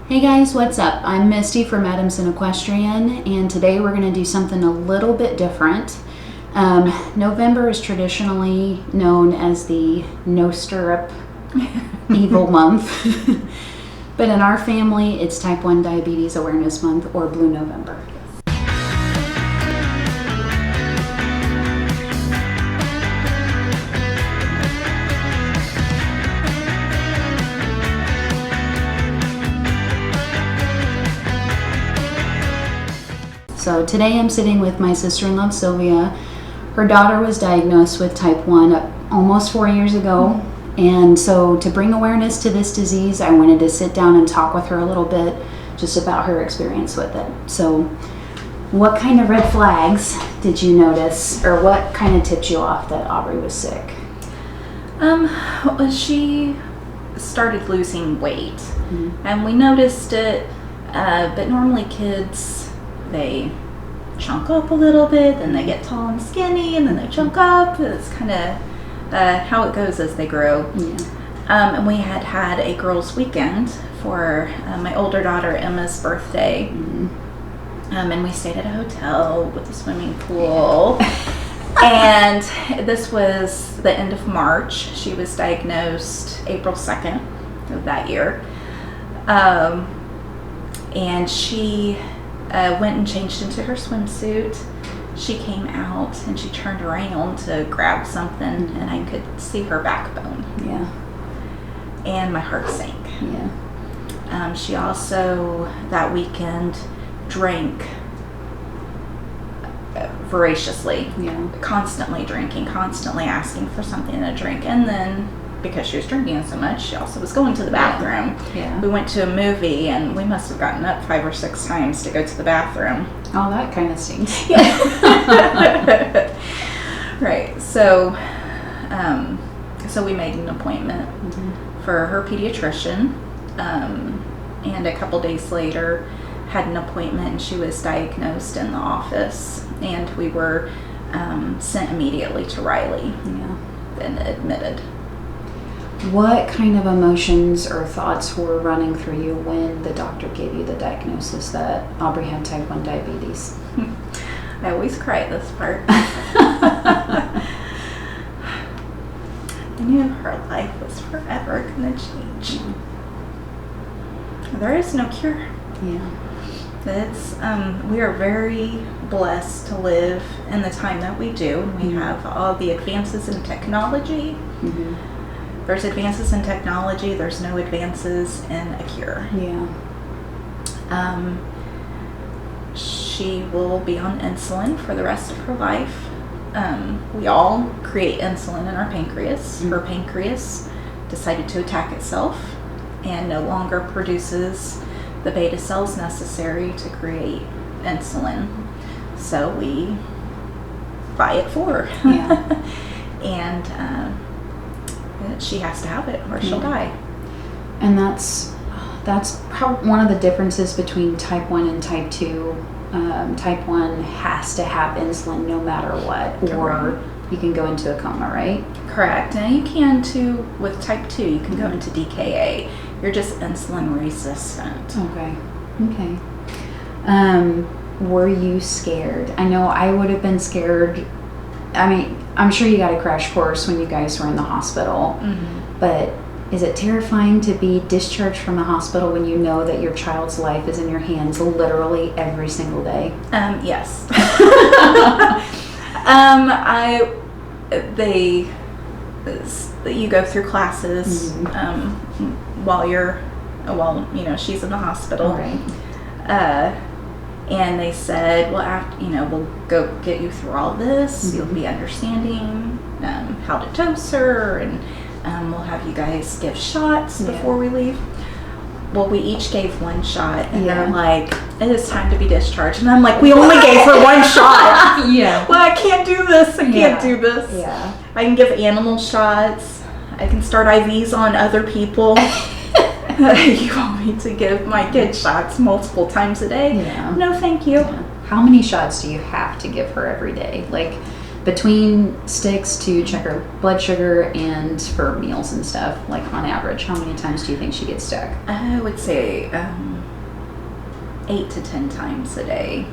Hey guys, what's up? I'm Misty from Equestrian, and today we're going to do something a little bit different. November is traditionally known as the no stirrup evil month, but in our family it's Type 1 Diabetes Awareness Month, or Blue November. So today I'm sitting with my sister-in-law Sylvia. Her daughter was diagnosed with Type 1 almost 4 years ago. And so to bring awareness to this disease, I wanted to sit down and talk with her a little bit just about her experience with it. So what kind of red flags did you notice, or what kind of tipped you off that Aubrey was sick? She started losing weight, and we noticed it, but normally kids, they chunk up a little bit, then they get tall and skinny, and then they chunk up. It's kind of how it goes as they grow. Yeah. And we had a girls' weekend for my older daughter Emma's birthday. And we stayed at a hotel with a swimming pool. And this was the end of March. She was diagnosed April 2nd of that year. And she went and changed into her swimsuit. She came out and she turned around to grab something, and I could see her backbone. Yeah. And my heart sank. Yeah. She also, that weekend, drank voraciously. Yeah. Constantly drinking, constantly asking for something to drink. And then, because she was drinking so much, she also was going to the bathroom. Yeah. We went to a movie, and we must have gotten up 5 or 6 times to go to the bathroom. Oh, that kind of stinks. Yeah. Right. So we made an appointment for her pediatrician, and a couple days later had an appointment, and she was diagnosed in the office, and we were sent immediately to Riley. Yeah. And admitted. What kind of emotions or thoughts were running through you when the doctor gave you the diagnosis that Aubrey had Type 1 diabetes? I always cry at this part. I knew her life was forever going to change. There is no cure. Yeah. It's we are very blessed to live in the time that we do, and we have all the advances in technology. There's advances in technology, there's no advances in a cure. Yeah. She will be on insulin for the rest of her life. We all create insulin in our pancreas. Her pancreas decided to attack itself and no longer produces the beta cells necessary to create insulin. So we buy it for her. Yeah. And she has to have it or she'll die. And that's one of the differences between Type 1 and Type 2. Type 1 has to have insulin no matter what, or you can go into a coma, right? Correct. And you can too with Type 2, you can go into DKA. You're just insulin resistant. Okay. Were you scared? I know I would have been scared. I mean, I'm sure you got a crash course when you guys were in the hospital, but is it terrifying to be discharged from the hospital when you know that your child's life is in your hands literally every single day? Yes. You go through classes while she's in the hospital. Right. And they said, well, we'll go get you through all this. You'll be understanding how to dose her, and we'll have you guys give shots before we leave. Well, we each gave one shot, and they're like, it is time to be discharged. And I'm like, we only gave her one shot. Yeah. Well, I can't do this. I can't do this. Yeah. I can give animal shots. I can start IVs on other people. You want me to give my kid shots multiple times a day? Yeah. No, thank you. Yeah. How many shots do you have to give her every day? Like, between sticks to check her blood sugar and for meals and stuff, like on average, how many times do you think she gets stuck? I would say 8 to 10 times a day.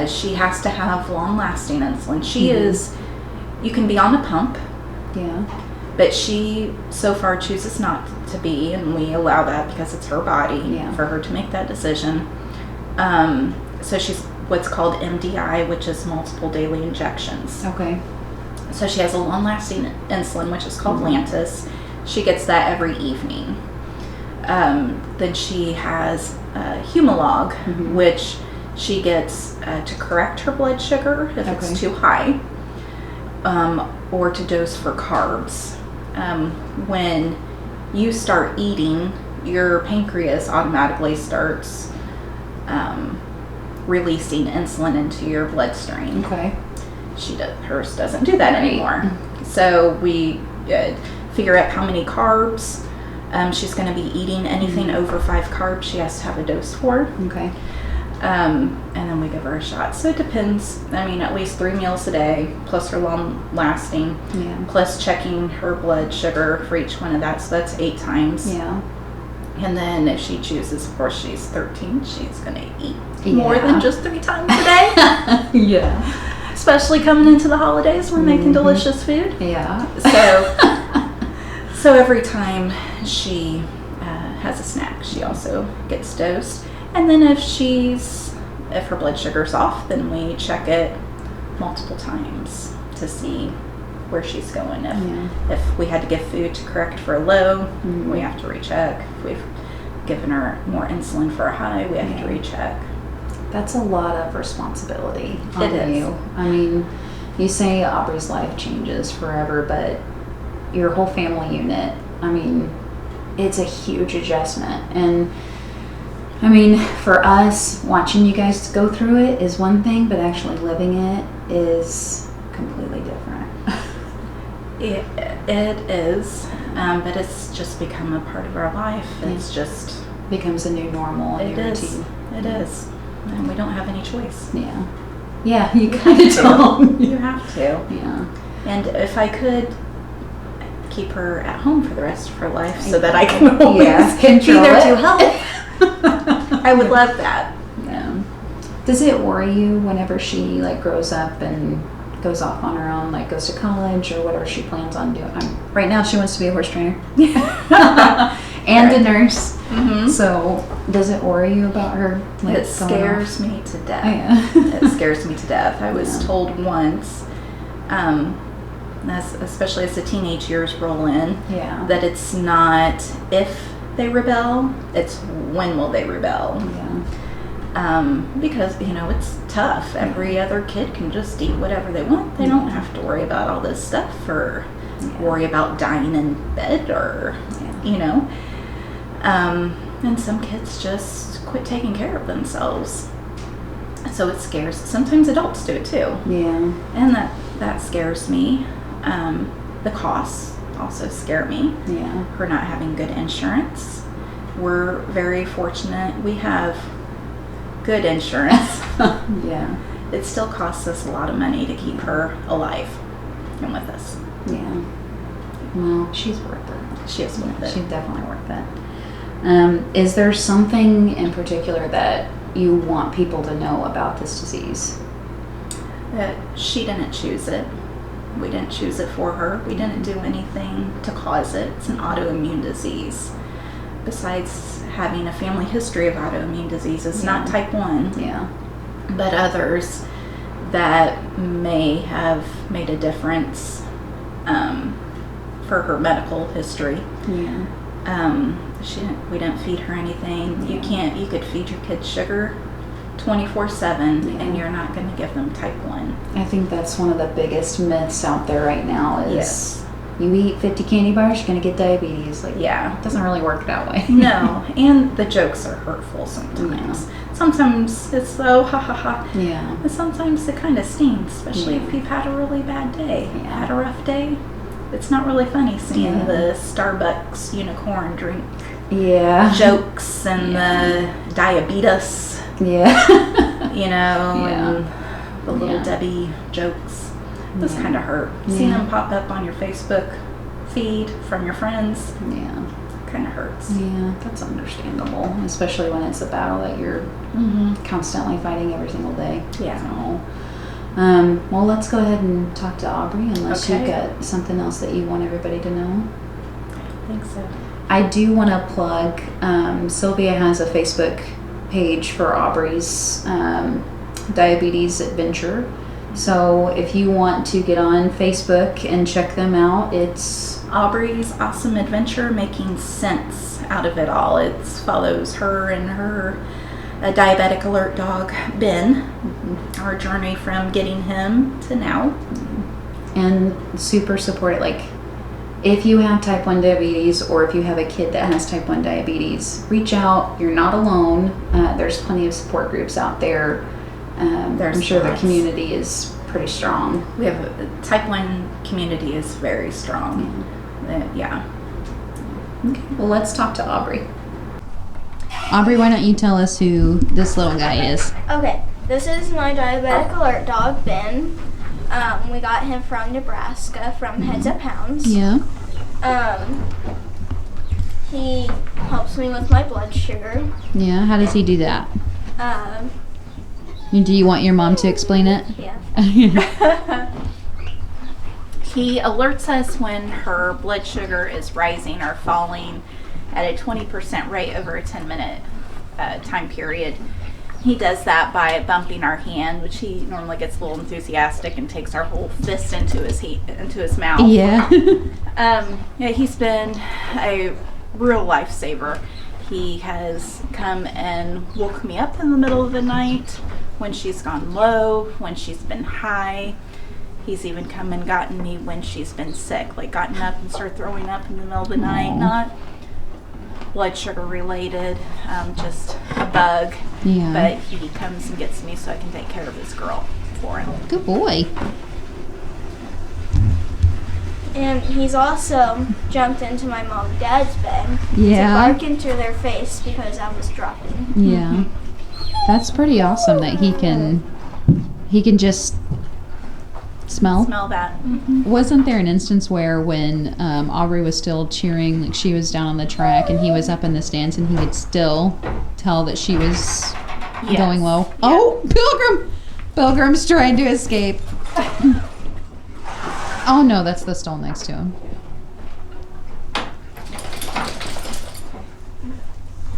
She has to have long-lasting insulin. She is, you can be on a pump, but she so far chooses not to be, and we allow that because it's her body for her to make that decision. So she's what's called MDI, which is multiple daily injections. Okay. So she has a long-lasting insulin, which is called Lantus. She gets that every evening. Then she has Humalog, which she gets to correct her blood sugar if it's too high, or to dose for carbs. When you start eating, your pancreas automatically starts releasing insulin into your bloodstream. Okay. Hers doesn't do that anymore. So we figure out how many carbs she's going to be eating. Anything over 5 carbs, she has to have a dose for. Okay. And then we give her a shot. So it depends. I mean, at least 3 meals a day, plus her long lasting, plus checking her blood sugar for each one of that. So that's 8 times. Yeah. And then if she chooses, of course, she's 13, she's going to eat more than just 3 times a day. Especially coming into the holidays, we're making delicious food. So every time she has a snack, she also gets dosed. And then if her blood sugar's off, then we check it multiple times to see where she's going. If we had to give food to correct for a low, we have to recheck. If we've given her more insulin for a high, we have to recheck. That's a lot of responsibility on It is. you. I mean, you say Aubree's life changes forever, but your whole family unit, I mean, it's a huge adjustment. And I mean, for us, watching you guys go through it is one thing, but actually living it is completely different. It is, but it's just become a part of our life. It's just becomes a new normal and new routine. It is, and we don't have any choice. Yeah, you kind of don't. You have to. Yeah. And if I could keep her at home for the rest of her life, so that I can always be there to help, I would love that. Yeah. Does it worry you whenever she grows up and goes off on her own, goes to college or whatever she plans on doing? Right now she wants to be a horse trainer and a nurse. So does it worry you about her? It scares me to death. It scares me to death. I was told once, especially as the teenage years roll in, that it's not if they rebel, it's when will they rebel. Because it's tough. Every other kid can just eat whatever they want. They don't have to worry about all this stuff or worry about dying in bed or and some kids just quit taking care of themselves, so it scares. Sometimes adults do it too, and that scares me. The costs also scare me. Her not having good insurance. We're very fortunate we have good insurance. It still costs us a lot of money to keep her alive and with us. Well, she's worth it. She is worth it. She's definitely worth it. Is there something in particular that you want people to know about this disease? That she didn't choose it. We didn't choose it for her. We didn't do anything to cause it. It's an autoimmune disease. Besides having a family history of autoimmune diseases, not type 1, but others that may have made a difference for her medical history. We didn't feed her anything. You could feed your kids sugar 24/7 and you're not going to give them type 1. I think that's one of the biggest myths out there right now is you eat 50 candy bars, you're going to get diabetes. It doesn't really work that way. No, and the jokes are hurtful sometimes. Sometimes it's so ha ha ha. But sometimes it kind of stings, especially if you've had a really bad day. Had a rough day. It's not really funny seeing the Starbucks unicorn drink jokes and the diabetes. And the little Debbie jokes. Those kind of hurt. Seeing them pop up on your Facebook feed from your friends. kind of hurts. Yeah, that's understandable, especially when it's a battle that you're constantly fighting every single day. Yeah. So, well, let's go ahead and talk to Aubrey, unless you've got something else that you want everybody to know. I think so. I do want to plug, Sylvia has a Facebook page for Aubree's Diabetes Adventure. So if you want to get on Facebook and check them out, it's Aubree's Awesome Adventure, making sense out of it all. It follows her and her Diabetic Alert Dog, Ben, our journey from getting him to now. And super support it. Like, if you have type 1 diabetes, or if you have a kid that has type 1 diabetes, reach out. You're not alone. There's plenty of support groups out there. I'm sure the community is pretty strong. We have a type 1 community is very strong. Yeah. Okay. Well, let's talk to Aubrey. Aubrey, why don't you tell us who this little guy is? Okay, this is my Diabetic Alert Dog, Ben. We got him from Nebraska, from Heads Up Hounds. Yeah. He helps me with my blood sugar. Yeah. How does he do that? Do you want your mom to explain it? Yeah. He alerts us when her blood sugar is rising or falling at a 20% rate over a 10-minute time period. He does that by bumping our hand, which he normally gets a little enthusiastic and takes our whole fist into his mouth. Yeah. Yeah, he's been a real lifesaver. He has come and woke me up in the middle of the night when she's gone low, when she's been high. He's even come and gotten me when she's been sick, like gotten up and started throwing up in the middle of the night. Not blood sugar related, just a bug. Yeah. But he comes and gets me so I can take care of his girl for him. Good boy. And he's also jumped into my mom and dad's bed Yeah. to bark into their face because I was dropping. Yeah. That's pretty awesome that he can just smell. Smell that. Wasn't there an instance where when Aubrey was still cheering, like she was down on the track and he was up in the stands and he could still tell that she was Yes. going low? Yeah. Oh, Pilgrim's trying to escape. Oh no, that's the stall next to him.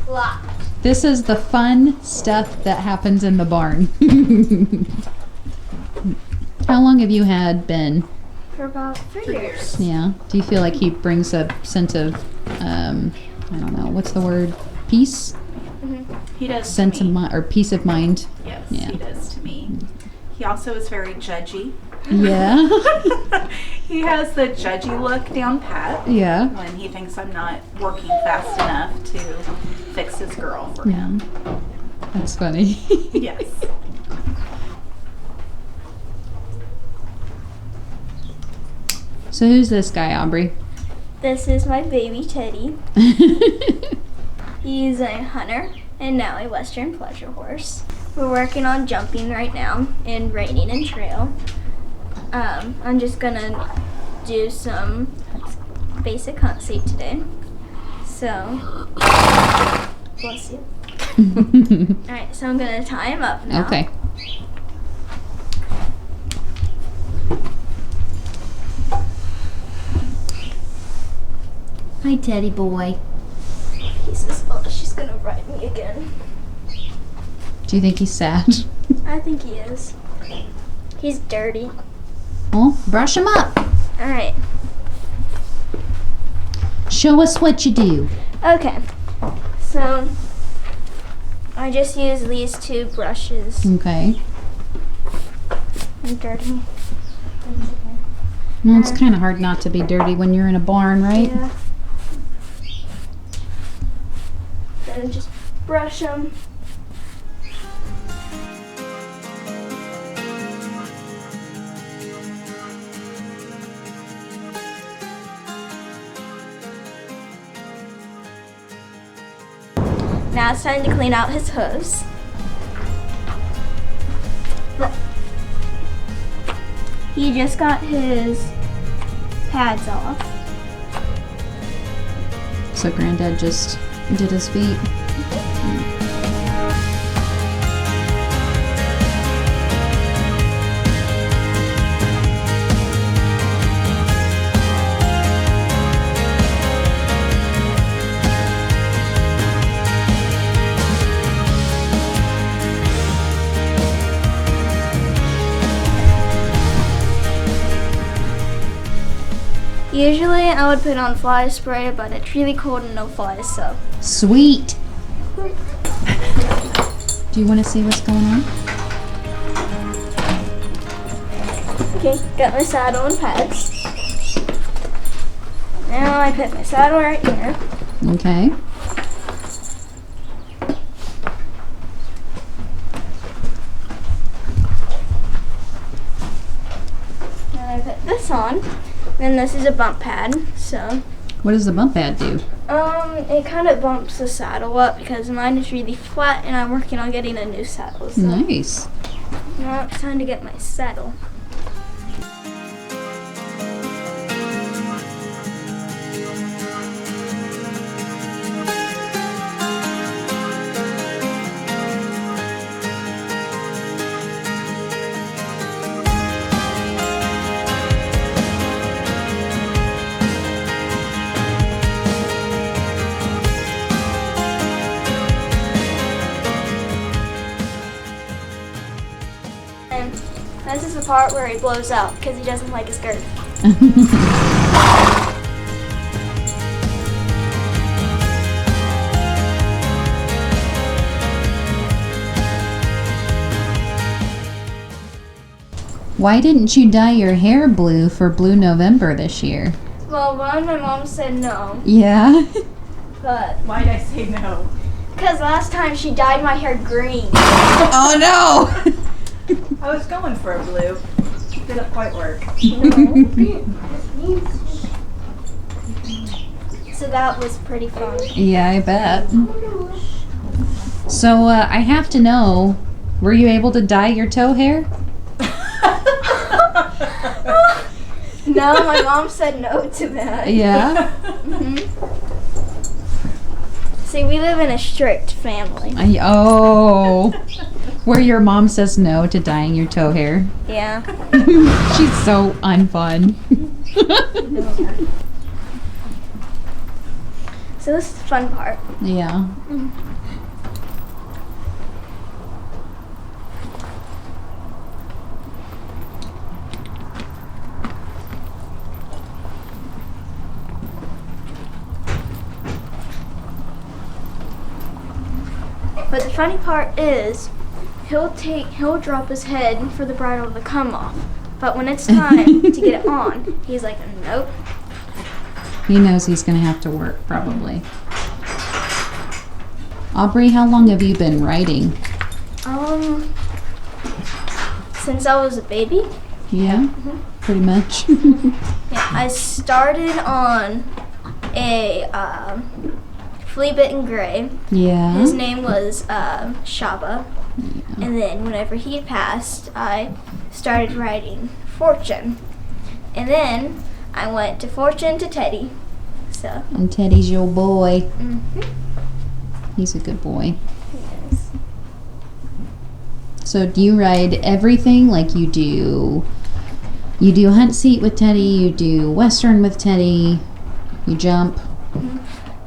Locked. This is the fun stuff that happens in the barn. How long have you had Ben? For about 3 3 years. Yeah. Do you feel like he brings a sense of, I don't know, what's the word? Peace? He does Sense to of me. mind, or peace of mind? Yes, Yeah. he does to me. He also is very judgy. Yeah. He has the judgy look down pat Yeah. when he thinks I'm not working fast enough to fix his girl for him. That's funny. Yes. So who's this guy, Aubrey? This is my baby Teddy. He's a hunter and now a Western pleasure horse. We're working on jumping right now and reining and trail. I'm just gonna do some basic hunt seat today. So, bless you. Alright, so I'm gonna tie him up now. Okay. Hi, Teddy boy. He says, oh, she's gonna ride me again. Do you think he's sad? I think he is. He's dirty. Well, brush him up. Alright, Show us what you do. okay. So, I just use these 2 brushes. Okay. I'm dirty. Well, it's kind of hard not to be dirty when you're in a barn, right? Yeah. Then just brush them. Now it's time to clean out his hooves. Look. He just got his pads off. So Granddad just did his feet. Usually I would put on fly spray, but it's really cold and no flies, so. Sweet. Do you want to see what's going on? Okay, got my saddle and pads. Now I put my saddle right here. Okay. Then I put this on. Then this is a bump pad, so. What does the bump pad do? It kind of bumps the saddle up because mine is really flat and I'm working on getting a new saddle. So. Nice. Now it's time to get my saddle. And this is the part where he blows out because he doesn't like his girth. Why didn't you dye your hair blue for Blue November this year? Well, one, my mom said no, Yeah. but Why'd I say no? because last time she dyed my hair green. Oh no. I was going for a blue. Didn't quite work. So that was pretty fun. Yeah, I bet. So I have to know, were you able to dye your toe hair? No, my mom said no to that. Yeah. See, we live in a strict family. Where your mom says no to dyeing your toe hair. Yeah. She's so unfun. So this is the fun part. Yeah. But the funny part is, he'll drop his head for the bridle to come off. But when it's time to get it on, he's like, nope. He knows he's going to have to work, probably. Aubrey, how long have you been riding? Since I was a baby. Yeah, pretty much. Yeah, I started on a flea-bitten gray. Yeah. His name was Shaba. And then whenever he passed, I started riding Fortune. And then I went to Fortune to Teddy. So. And Teddy's your boy. Mm-hmm. He's a good boy. Yes. So do you ride everything? Like you do hunt seat with Teddy, you do Western with Teddy, you jump.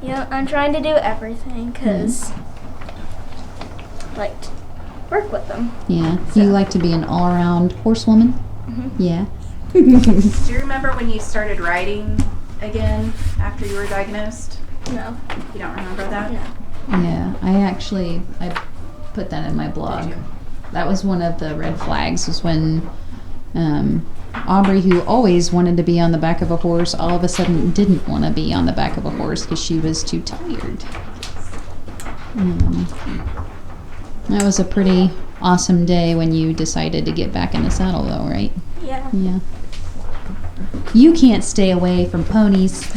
Yeah, I'm trying to do everything because I like to work with them. Yeah. So. You like to be an all-around horsewoman? Mm-hmm. Yeah. Do you remember when you started riding again after you were diagnosed? No. You don't remember that? No. Yeah. I put that in my blog. Did you? That was one of the red flags, was when Aubrey, who always wanted to be on the back of a horse, all of a sudden didn't want to be on the back of a horse because she was too tired. That was a pretty awesome day when you decided to get back in the saddle, though, right? Yeah. Yeah. You can't stay away from ponies.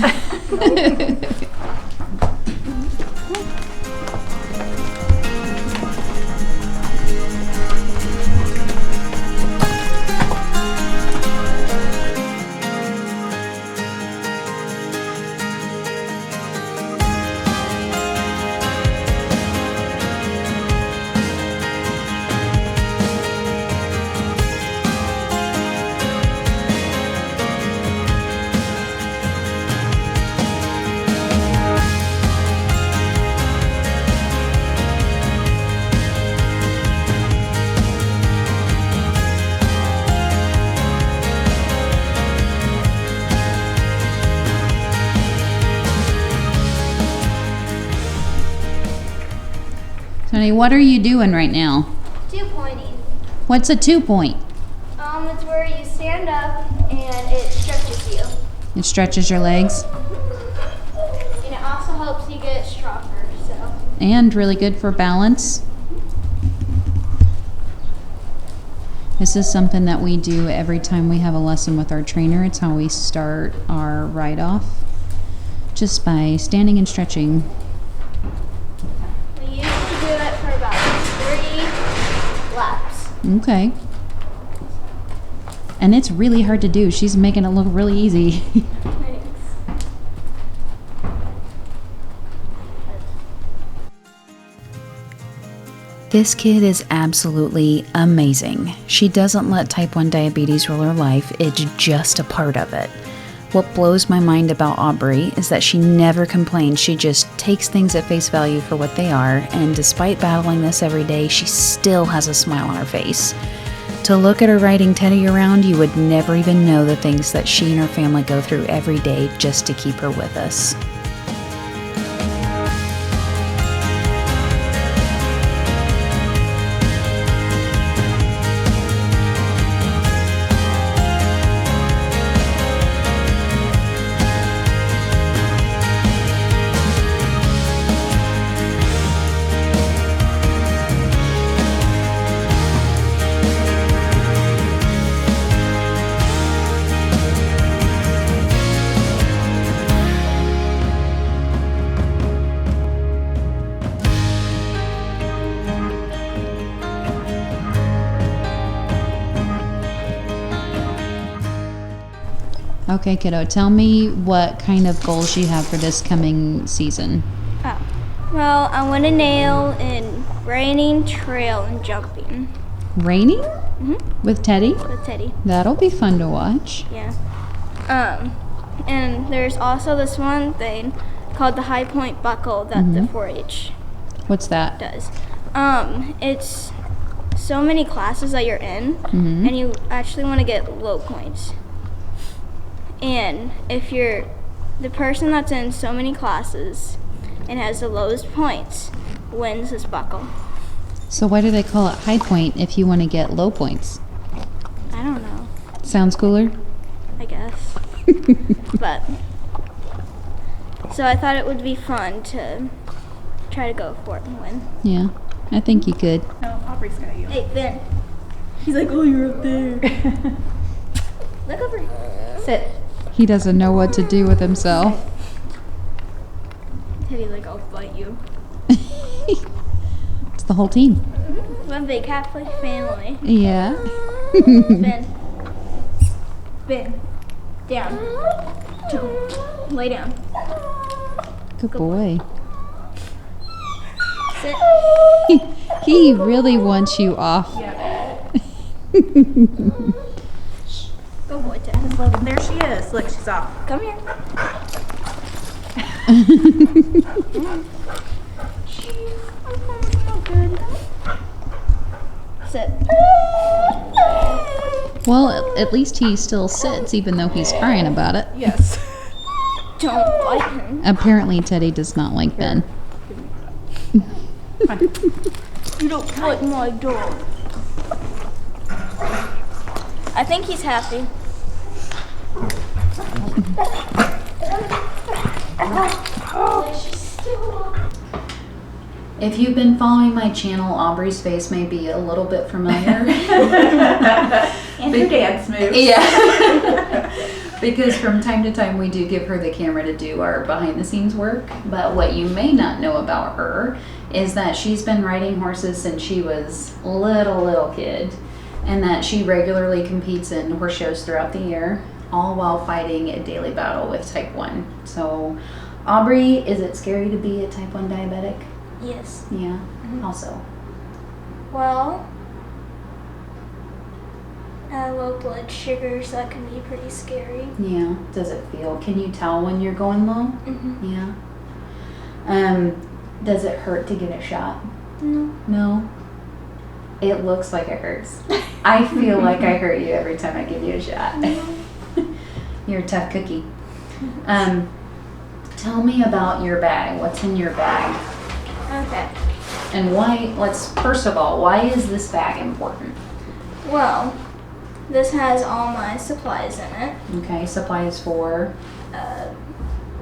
Honey, what are you doing right now? 2-pointing. What's a 2-point? It's where you stand up and it stretches you. It stretches your legs. And it also helps you get stronger, so. And really good for balance. This is something that we do every time we have a lesson with our trainer. It's how we start our ride off. Just by standing and stretching. We used to do it for about 3 laps. Okay. And it's really hard to do. She's making it look really easy. Thanks. This kid is absolutely amazing. She doesn't let type 1 diabetes rule her life. It's just a part of it. What blows my mind about Aubrey is that she never complains. She just takes things at face value for what they are, and despite battling this every day, she still has a smile on her face. To look at her riding Teddy around, you would never even know the things that she and her family go through every day just to keep her with us. Okay, kiddo, tell me what kind of goals you have for this coming season. Oh. Well, I want to nail in reining, trail, and jumping. Reining? With Teddy? With Teddy. That'll be fun to watch. Yeah. And there's also this one thing called the high point buckle that the 4-H What's that? does. It's so many classes that you're in, and you actually want to get low points. And if you're the person that's in so many classes and has the lowest points wins this buckle. So why do they call it high point if you want to get low points? I don't know, Sounds cooler? I guess. But so I thought it would be fun to try to go for it and win. Yeah, I think you could. No, Aubrey's got you. Hey, Ben. He's like, oh, you're up there. Look over. Sit. He doesn't know what to do with himself. Teddy's like, I'll bite you. It's the whole team. One big happy family. Yeah. Ben. Ben. Down. Lay down. Good boy. Sit. He really wants you off. Yeah. Go boy, Ted. There she is. Look, she's off. Come here. Sit. Well, at least he still sits, even though he's crying about it. Yes. Don't bite him. Apparently, Teddy does not like Ben. Fine. You don't bite my dog. I think he's happy. If you've been following my channel, Aubrey's face may be a little bit familiar. And her dance moves. Yeah. Because from time to time we do give her the camera to do our behind the scenes work. But what you may not know about her is that she's been riding horses since she was a little kid. And that she regularly competes in horse shows throughout the year, all while fighting a daily battle with type 1. So, Aubrey, is it scary to be a type 1 diabetic? Yes. Yeah, also. Well, I have low blood sugar, so that can be pretty scary. Yeah, does it feel, can you tell when you're going low? Yeah. Does it hurt to get a shot? No. No? It looks like it hurts. I feel like I hurt you every time I give you a shot. You're a tough cookie. Tell me about your bag. What's in your bag? Okay. And first of all, why is this bag important? Well, this has all my supplies in it. Okay, supplies for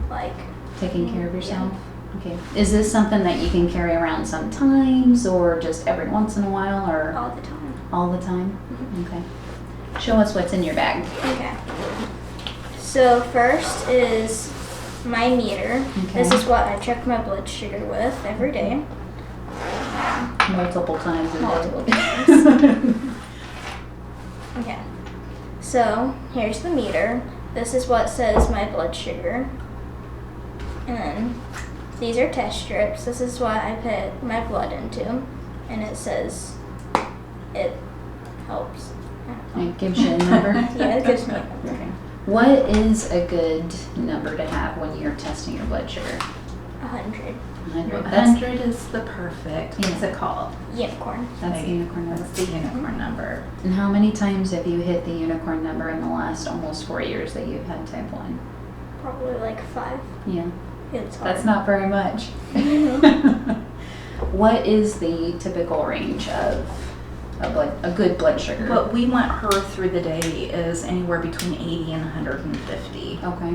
Like, taking care of yourself? Okay. Is this something that you can carry around sometimes or just every once in a while or all the time. all the time? Okay. Show us what's in your bag. Okay. So first is my meter. Okay. This is what I check my blood sugar with every day. Multiple times a day. Multiple times. Okay. So here's the meter. This is what says my blood sugar. And then these are test strips. This is what I put my blood into. And it says it helps. It gives you a number? Yeah, it gives me a number. Okay. What is a good number to have when you're testing your blood sugar? 100. 100. 100 is the perfect. What's it called? Unicorn. That's the unicorn number. That's the unicorn number. And how many times have you hit the unicorn number in the last almost 4 years that you've had type 1? Probably like 5. Yeah. It's hard. That's not very much. What is the typical range of a good blood sugar? What we want her through the day is anywhere between 80 and 150. Okay.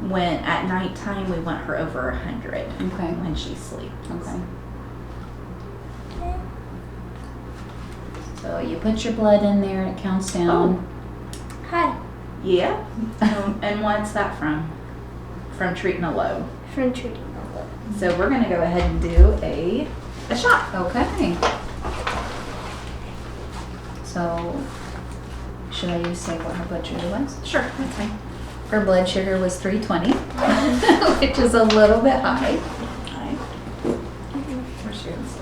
When at nighttime, we want her over 100 Okay. when she sleeps. Okay. So you put your blood in there, it counts down. Hi. Yeah. And what's that from? From treating a low. From treating my blood. So we're gonna go ahead and do a shot. Okay. So, should I just say what her blood sugar was? Sure, that's fine. Her blood sugar was 320, which is a little bit high. Where's she gonna sit?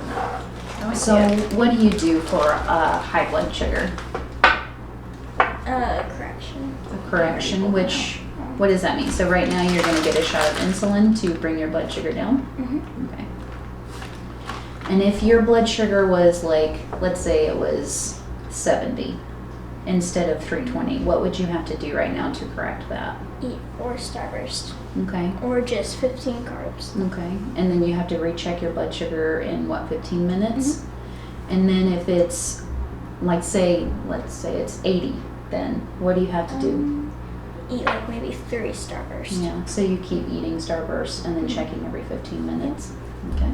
Oh, I So, see it. what do you do for high blood sugar? Correction. A correction, what does that mean? So right now you're going to get a shot of insulin to bring your blood sugar down? Okay. And if your blood sugar was like, let's say it was 70 instead of 320, what would you have to do right now to correct that? Eat 4 Starburst. Okay. Or just 15 carbs. Okay. And then you have to recheck your blood sugar in 15 minutes? And then if it's let's say it's 80, then what do you have to do? Eat like maybe 3 Starburst. Yeah, so you keep eating Starburst and then checking every 15 minutes. Okay.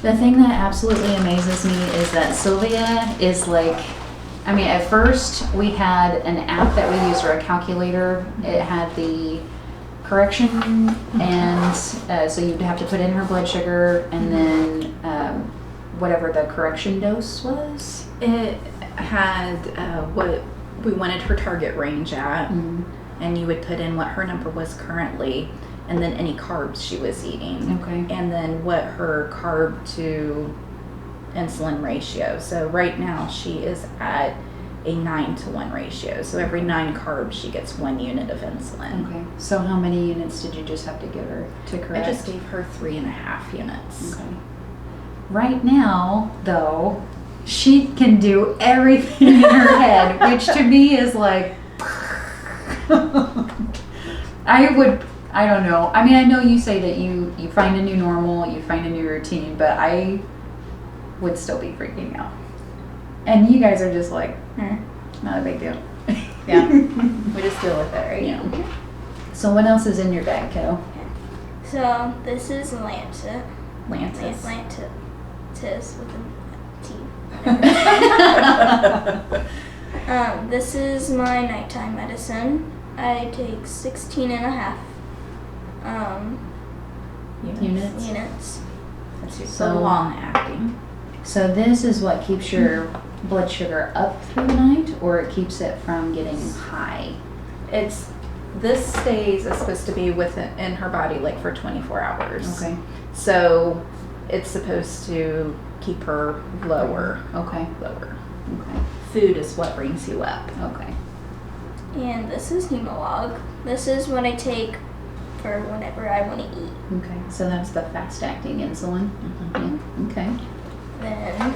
The thing that absolutely amazes me is that Silvia is like, I mean, at first we had an app that we used, or a calculator. It had the correction, and so you'd have to put in her blood sugar and then whatever the correction dose was. It had what we wanted her target range at, and you would put in what her number was currently, and then any carbs she was eating. Okay. And then what her carb to insulin ratio. So right now she is at a 9-to-1 ratio. So every 9 carbs she gets 1 unit of insulin. Okay. So how many units did you just have to give her to correct? I just gave her 3.5 units. Okay. Right now, though, she can do everything in her head, which to me is like, I don't know. I mean, I know you say that you find a new normal, you find a new routine, but I would still be freaking out. And you guys are just like, not a big deal. Yeah. We just deal with it, right? Yeah. So what else is in your bag, kiddo? So this is Lancet. Lances. Lancetis with a T. This is my nighttime medicine. I take 16.5 units. That's your So- long acting. So this is what keeps your blood sugar up through the night, or it keeps it from getting high? This stays is supposed to be in her body like for 24 hours. Okay. So it's supposed to keep her lower. Okay. Lower. Okay. Food is what brings you up. Okay. And this is Humalog. This is what I take for whenever I want to eat. Okay. So that's the fast-acting insulin. Yeah. Okay. Then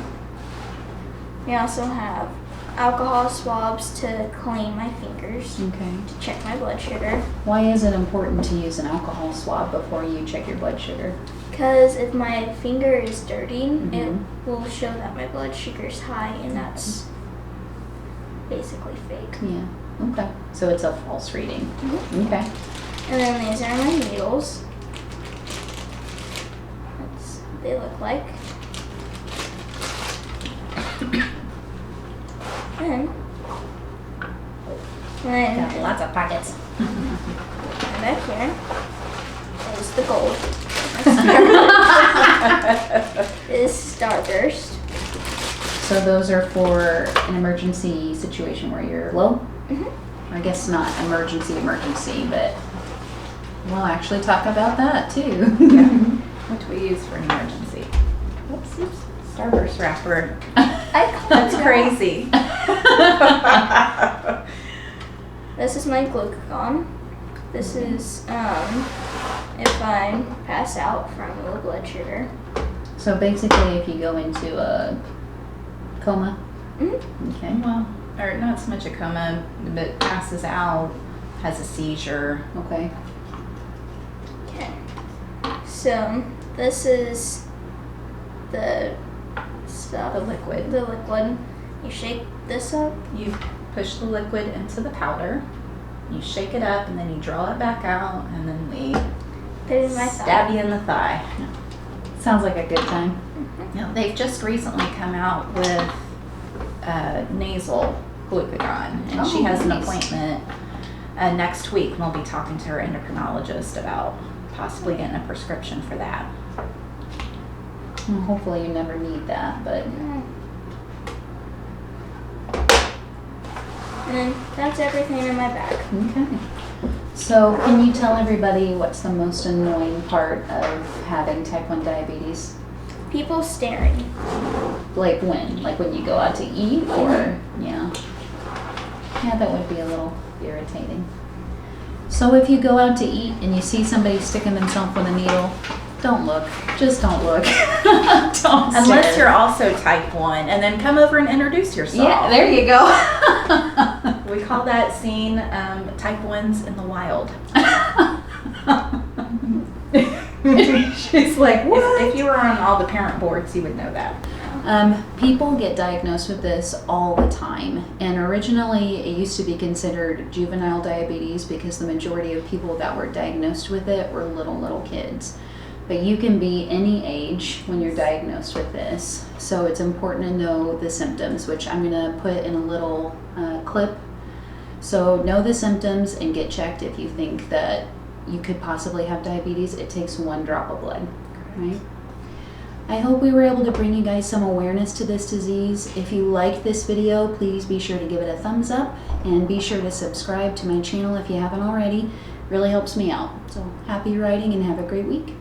we also have alcohol swabs to clean my fingers, Okay. to check my blood sugar. Why is it important to use an alcohol swab before you check your blood sugar? Because if my finger is dirty, it Mhm. will show that my blood sugar is high, and that's basically fake. Yeah. Okay. So it's a false reading. Okay. And then these are my needles. That's what they look like. And Got lots of pockets. back here is the gold. This is Starburst. So those are for an emergency situation where you're low? Mhm. I guess not emergency, but we'll actually talk about that too. Yeah. Which we use for an emergency. Oops. Starburst wrapper. That's crazy. This is my glucagon. This is if I pass out from low blood sugar. So basically if you go into a coma, okay. Well, or not so much a coma, but passes out, has a seizure. Okay. Okay. So this is the stuff. The liquid. The liquid. You shake this up. You push the liquid into the powder, you shake it up, and then you draw it back out, and then we Put it in my stab thigh. you in the thigh. Sounds like a good time. Now, they've just recently come out with nasal glucagon, and she has an nice. appointment next week, and we'll be talking to her endocrinologist about possibly getting a prescription for that. Well, hopefully you never need that, but And then that's everything in my bag. okay. So can you tell everybody what's the most annoying part of having type 1 diabetes? People staring. Like when? Like when you go out to eat or, yeah. Yeah, that would be a little irritating. So if you go out to eat and you see somebody sticking themselves with a needle, don't look. Just don't look. Don't Unless stare. you're also type 1, and then come over and introduce yourself. Yeah, there you go. We call that scene type 1s in the wild. She's like, what? If you were on all the parent boards, you would know that. People get diagnosed with this all the time, and originally it used to be considered juvenile diabetes because the majority of people that were diagnosed with it were little kids. But you can be any age when you're diagnosed with this, so it's important to know the symptoms, which I'm going to put in a little clip. So know the symptoms and get checked if you think that you could possibly have diabetes. It takes 1 drop of blood, right? I hope we were able to bring you guys some awareness to this disease. If you liked this video, please be sure to give it a thumbs up and be sure to subscribe to my channel if you haven't already. Really helps me out. So happy riding and have a great week.